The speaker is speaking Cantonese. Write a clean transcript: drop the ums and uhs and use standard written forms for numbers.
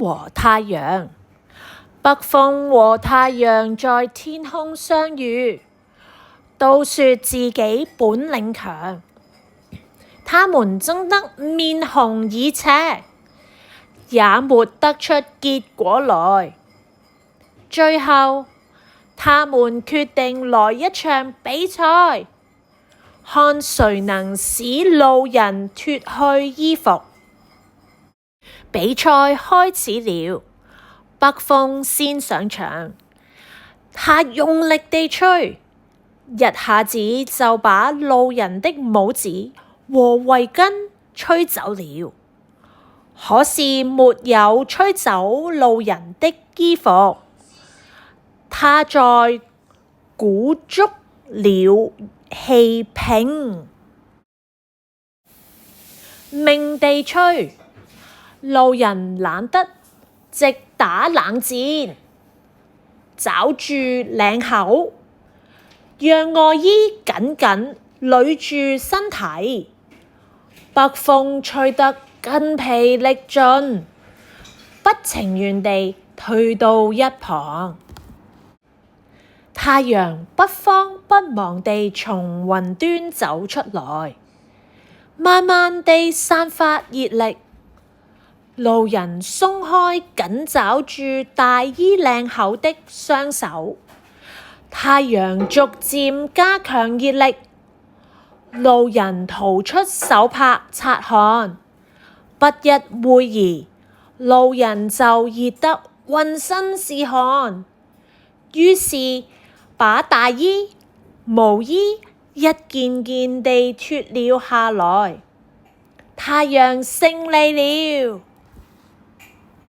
和太陽。北風和太陽在天空相遇，都說自己本領強。他們爭得面紅耳赤，也沒得出結果來。最後，他們決定來一場比賽，看誰能使路人脫去衣服。比賽開始了，北風先上場，他用力地吹，一下子就把路人的帽子和圍巾吹走了，可是沒有吹走路人的衣服。他在鼓足了氣拼命地吹，路人懶得直打冷戰，抓住領口，讓外衣緊緊壘住身體。北風吹得筋疲力盡，不情願地退到一旁。太陽不慌不忙地從雲端走出來，慢慢地散發熱力。路人鬆開緊抓住大衣領口的雙手，太陽逐漸加強熱力。路人掏出手帕擦汗，不一會兒，路人就熱得渾身是汗，於是把大衣、毛衣一件件地脫了下來。太陽勝利了。